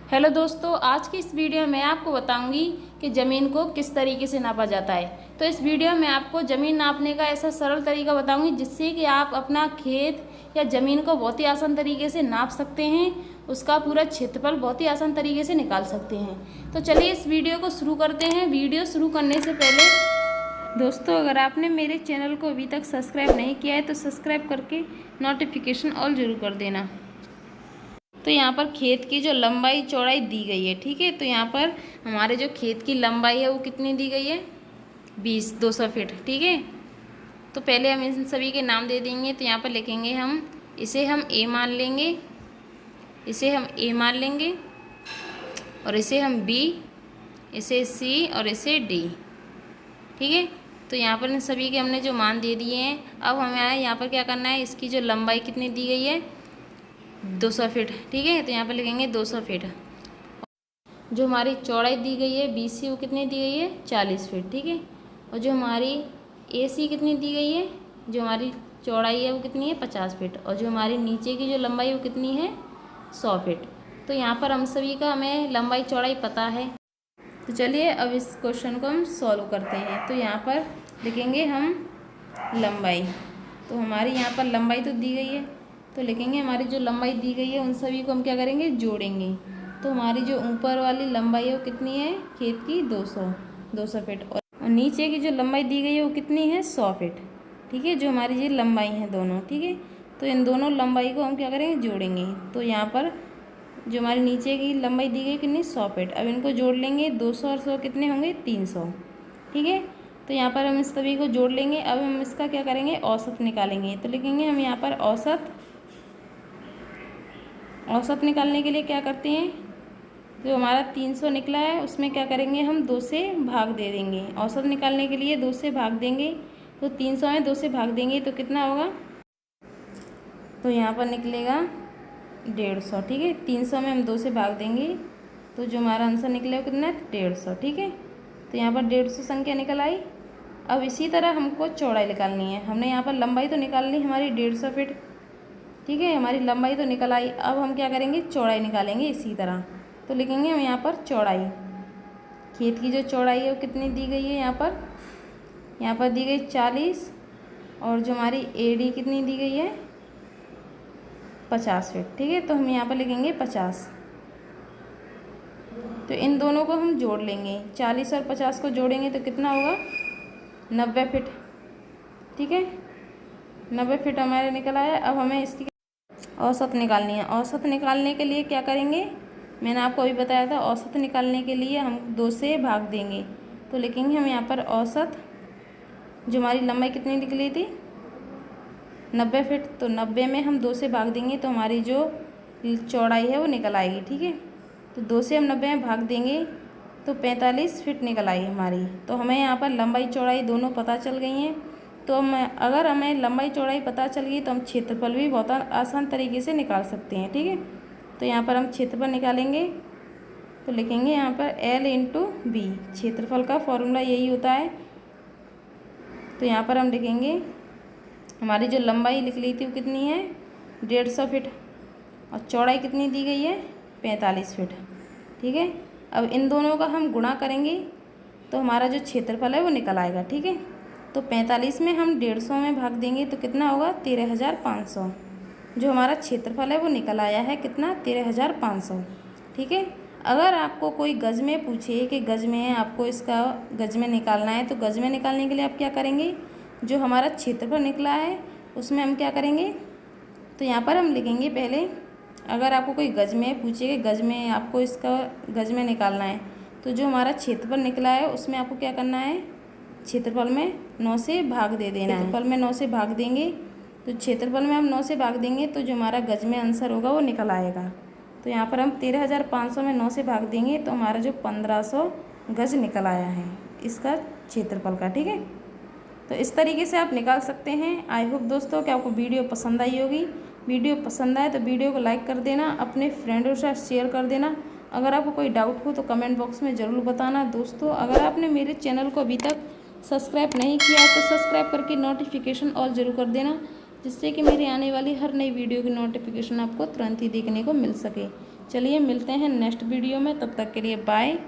Hello दोस्तों, आज की इस वीडियो में आपको बताऊंगी कि ज़मीन को किस तरीके से नापा जाता है। तो इस वीडियो में आपको ज़मीन नापने का ऐसा सरल तरीका बताऊंगी जिससे कि आप अपना खेत या ज़मीन को बहुत ही आसान तरीके से नाप सकते हैं, उसका पूरा क्षेत्रफल बहुत ही आसान तरीके से निकाल सकते हैं। तो चलिए इस वीडियो को शुरू करते हैं। वीडियो शुरू करने से पहले दोस्तों, अगर आपने मेरे चैनल को अभी तक सब्सक्राइब नहीं किया है तो सब्सक्राइब करके नोटिफिकेशन ऑल ज़रूर कर देना। तो यहाँ पर खेत की जो लंबाई चौड़ाई दी गई है, ठीक है। तो यहाँ पर हमारे जो खेत की लंबाई है वो कितनी दी गई है, 200 फीट, ठीक है। तो पहले हम इन सभी के नाम दे देंगे। तो यहाँ पर लिखेंगे हम, इसे हम ए मान लेंगे, इसे हम ए मान लेंगे, और इसे हम बी, इसे सी और इसे डी, ठीक है। तो यहाँ पर इन सभी के हमने जो मान दे दिए हैं। अब हमें यहाँ पर क्या करना है, इसकी जो लंबाई कितनी दी गई है, 200 फीट, ठीक है। तो यहाँ पर लिखेंगे 200 फीट। जो हमारी चौड़ाई दी गई है BC वो कितनी दी गई है, 40 फीट, ठीक है। और जो हमारी AC कितनी दी गई है, जो हमारी चौड़ाई है वो कितनी है, 50 फीट। और जो हमारी नीचे की जो लंबाई वो कितनी है, 100 फीट। तो यहाँ पर हम सभी का हमें लंबाई चौड़ाई पता है। तो चलिए अब इस क्वेश्चन को हम सॉल्व करते हैं। तो यहाँ पर लिखेंगे हम लंबाई। तो हमारी यहाँ पर लंबाई तो दी गई है, तो लिखेंगे हमारी जो लंबाई दी गई है उन सभी को हम क्या करेंगे, जोड़ेंगे। तो हमारी जो ऊपर वाली लंबाई है वो कितनी है, खेत की 200 फीट, और नीचे की जो लंबाई दी गई है वो कितनी है, 100 फीट, ठीक है। जो हमारी ये लंबाई है दोनों, ठीक है। तो इन दोनों लंबाई को हम क्या करेंगे, जोड़ेंगे। तो यहाँ पर जो हमारी नीचे की लंबाई दी गई कितनी, 100 फीट। अब इनको जोड़ लेंगे, 200 और 100 कितने होंगे, 300, ठीक है। तो यहाँ पर हम इस सभी को जोड़ लेंगे। अब हम इसका क्या करेंगे, औसत निकालेंगे। तो लिखेंगे हम यहाँ पर औसत निकालने के लिए क्या करते हैं, जो हमारा 300 निकला है उसमें क्या करेंगे, हम 2 से भाग दे देंगे। औसत निकालने के लिए 2 से भाग देंगे। तो 300 में 2 से भाग देंगे तो कितना होगा, तो यहाँ पर निकलेगा 150, ठीक है। 300 में हम 2 से भाग देंगे तो जो हमारा आंसर निकलेगा कितना, 150, ठीक है। तो यहाँ पर 150 संख्या निकल आई। अब इसी तरह हमको चौड़ाई निकालनी है। हमने यहाँ पर लंबाई तो निकाल ली हमारी 150 फीट, ठीक है, हमारी लंबाई तो निकल आई। अब हम क्या करेंगे, चौड़ाई निकालेंगे इसी तरह। तो लिखेंगे हम यहाँ पर चौड़ाई, खेत की जो चौड़ाई है वो कितनी दी गई है, यहाँ पर दी गई 40, और जो हमारी AD कितनी दी गई है, 50 फीट, ठीक है। तो हम यहाँ पर लिखेंगे 50। तो इन दोनों को हम जोड़ लेंगे, 40 और 50 को जोड़ेंगे तो कितना होगा, 90 फीट, ठीक है। 90 फीट हमारे निकल आया। अब हमें इसकी औसत निकालनी है। औसत निकालने के लिए क्या करेंगे, मैंने आपको अभी बताया था, औसत निकालने के लिए हम 2 से भाग देंगे। तो लिखेंगे हम यहाँ पर औसत, जो हमारी लंबाई कितनी निकली थी, 90 फीट। तो 90 में हम 2 से भाग देंगे तो हमारी जो चौड़ाई है वो निकल आएगी, ठीक है। तो 2 से हम 90 में भाग देंगे तो 45 फीट निकल आई हमारी। तो हमें यहाँ पर लंबाई चौड़ाई दोनों पता चल गई हैं। तो अगर हमें लंबाई चौड़ाई पता चल गई तो हम क्षेत्रफल भी बहुत आसान तरीके से निकाल सकते हैं, ठीक है। तो यहाँ पर हम क्षेत्रफल निकालेंगे। तो लिखेंगे यहाँ पर L × B, क्षेत्रफल का फॉर्मूला यही होता है। तो यहाँ पर हम लिखेंगे हमारी जो लंबाई लिख ली थी वो कितनी है, 150 फीट, और चौड़ाई कितनी दी गई है, 45 फीट, ठीक है। अब इन दोनों का हम गुणा करेंगे तो हमारा जो क्षेत्रफल है वो निकल आएगा, ठीक है। तो 45 में हम 150 में भाग देंगे तो कितना होगा, 13,500। जो हमारा क्षेत्रफल है वो निकल आया है कितना, 13,500, ठीक है। अगर आपको कोई गज में पूछे कि गज में है, आपको इसका गज में निकालना है, तो गज में निकालने के लिए आप क्या करेंगे, जो हमारा क्षेत्रफल निकला है उसमें हम क्या करेंगे, तो यहाँ पर हम लिखेंगे पहले, अगर आपको कोई गज में पूछे कि गज में आपको इसका गज में निकालना है, तो जो हमारा क्षेत्रफल निकला है उसमें आपको क्या करना है, क्षेत्रफल में 9 से भाग दे देना है। क्षेत्रफल में 9 से भाग देंगे तो क्षेत्रफल में हम 9 से भाग देंगे तो जो हमारा गज में आंसर होगा वो निकल आएगा। तो यहाँ पर हम 13,500 में 9 से भाग देंगे तो हमारा जो 1500 गज निकल आया है इसका क्षेत्रफल का, ठीक है। तो इस तरीके से आप निकाल सकते हैं। आई होप दोस्तों कि आपको वीडियो पसंद आई होगी। वीडियो पसंद आए तो वीडियो को लाइक कर देना, अपने फ्रेंडों के साथ शेयर कर देना। अगर आपको कोई डाउट हो तो कमेंट बॉक्स में ज़रूर बताना। दोस्तों, अगर आपने मेरे चैनल को अभी तक सब्सक्राइब नहीं किया तो सब्सक्राइब करके नोटिफिकेशन ऑल ज़रूर कर देना, जिससे कि मेरी आने वाली हर नई वीडियो की नोटिफिकेशन आपको तुरंत ही देखने को मिल सके। चलिए मिलते हैं नेक्स्ट वीडियो में, तब तक के लिए बाय।